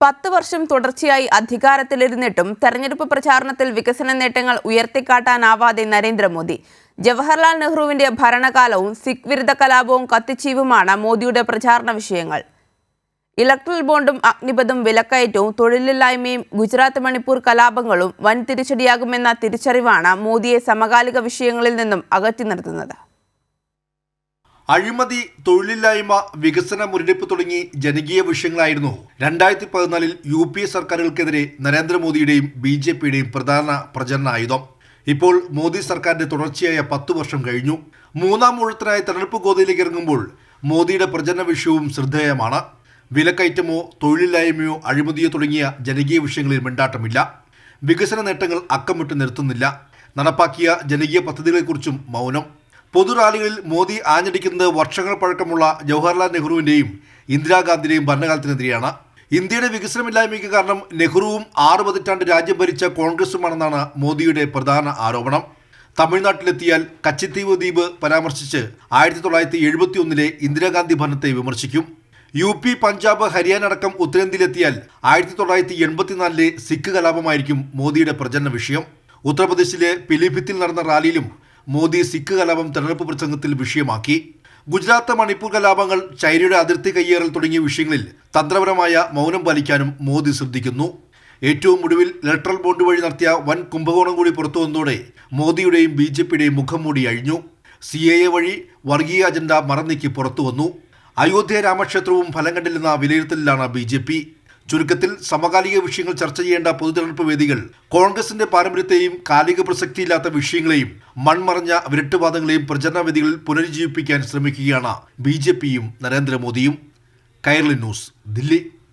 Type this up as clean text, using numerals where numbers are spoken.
10 വർഷം തുടർച്ചയായി അധികാരത്തിലിരുന്നിട്ടും തെരഞ്ഞെടുപ്പ് പ്രചാരണത്തിൽ വികസന നേട്ടങ്ങൾ ഉയർത്തിക്കാട്ടാനാവാതെ നരേന്ദ്രമോദി. ജവഹർലാൽ നെഹ്റുവിന്റെ ഭരണകാലവും സിഖ് വിരുദ്ധ കലാപവും കത്തിച്ചീവുമാണ് മോദിയുടെ പ്രചാരണ വിഷയങ്ങൾ. ഇലക്ട്രൽ ബോണ്ടും അഗ്നിപഥും വിലക്കയറ്റവും തൊഴിലില്ലായ്മയും ഗുജറാത്ത് മണിപ്പൂർ കലാപങ്ങളും വൻ തിരിച്ചടിയാകുമെന്ന തിരിച്ചറിവാണ് മോദിയെ സമകാലിക വിഷയങ്ങളിൽ നിന്നും അകറ്റി നിർത്തുന്നത്. അഴിമതി, തൊഴിലില്ലായ്മ, വികസന മുരടിപ്പ് തുടങ്ങി ജനകീയ വിഷയങ്ങളായിരുന്നു 2014 UPA സർക്കാരുകൾക്കെതിരെ നരേന്ദ്രമോദിയുടെയും BJPയുടെയും പ്രധാന പ്രചരണ ആയുധം. ഇപ്പോൾ മോദി സർക്കാരിന്റെ തുടർച്ചയായ 10 വർഷം കഴിഞ്ഞു. മൂന്നാം ഊഴത്തിനായി തെരഞ്ഞെടുപ്പ് ഗോതയിലേക്ക് ഇറങ്ങുമ്പോൾ മോദിയുടെ പ്രചരണ വിഷയവും ശ്രദ്ധേയമാണ്. വിലക്കയറ്റമോ തൊഴിലില്ലായ്മയോ അഴിമതിയോ തുടങ്ങിയ ജനകീയ വിഷയങ്ങളിൽ മിണ്ടാട്ടമില്ല. വികസന നേട്ടങ്ങൾ അക്കമിട്ട് നിർത്തുന്നില്ല. നടപ്പാക്കിയ ജനകീയ പദ്ധതികളെക്കുറിച്ചും മൗനം. പൊതുറാലികളിൽ മോദി ആഞ്ഞടിക്കുന്നത് വർഷങ്ങൾ പഴക്കമുള്ള ജവഹർലാൽ നെഹ്റുവിൻ്റെയും ഇന്ദിരാഗാന്ധിയുടെയും ഭരണകാലത്തിനെതിരെയാണ്. ഇന്ത്യയുടെ വികസനമില്ലായ്മയ്ക്ക് കാരണം നെഹ്റുവും 6 പതിറ്റാണ്ട് രാജ്യം ഭരിച്ച കോൺഗ്രസുമാണെന്നാണ് മോദിയുടെ പ്രധാന ആരോപണം. തമിഴ്നാട്ടിലെത്തിയാൽ കച്ചിത്തീവ് ദ്വീപ് പരാമർശിച്ച് 1971 ഇന്ദിരാഗാന്ധി ഭരണത്തെ വിമർശിക്കും. UP, പഞ്ചാബ്, ഹരിയാന അടക്കം ഉത്തരേന്ത്യയിലെത്തിയാൽ 1984 സിഖ് കലാപമായിരിക്കും മോദിയുടെ പ്രചരണ വിഷയം. ഉത്തർപ്രദേശിലെ പിലിഭിത്തിൽ നടന്ന റാലിയിലും മോദി സിഖ് കലാപം തെരഞ്ഞെടുപ്പ് പ്രസംഗത്തിൽ വിഷയമാക്കി. ഗുജറാത്ത് മണിപ്പൂർ കലാപങ്ങൾ, ചൈനയുടെ അതിർത്തി കയ്യേറൽ തുടങ്ങിയ വിഷയങ്ങളിൽ തന്ത്രപരമായ മൗനം പാലിക്കാനും മോദി ശ്രദ്ധിക്കുന്നു. ഏറ്റവും ഒടുവിൽ ഇലക്ട്രൽ ബോണ്ട് വഴി നടത്തിയ വൻ കുംഭകോണം കൂടി പുറത്തു വന്നതോടെ മോദിയുടെയും BJPയുടെയും മുഖം മൂടി അഴിഞ്ഞു. CAA വഴി വർഗീയ അജണ്ട മറന്നീക്കി പുറത്തു വന്നു. അയോധ്യ രാമക്ഷേത്രവും ഫലം കണ്ടില്ലെന്ന വിലയിരുത്തലിലാണ് BJP. ചുരുക്കത്തിൽ സമകാലിക വിഷയങ്ങൾ ചർച്ച ചെയ്യേണ്ട പൊതുതെരഞ്ഞെടുപ്പ് വേദികൾ കോൺഗ്രസിന്റെ പാരമ്പര്യത്തെയും കാലിക പ്രസക്തിയില്ലാത്ത വിഷയങ്ങളെയും മൺമറഞ്ഞ വിരട്ടുവാദങ്ങളെയും പ്രചരണ വേദികളിൽ പുനരുജ്ജീവിപ്പിക്കാൻ ശ്രമിക്കുകയാണ് BJPയും നരേന്ദ്രമോദിയും. കൈരളി ന്യൂസ്, ദില്ലി.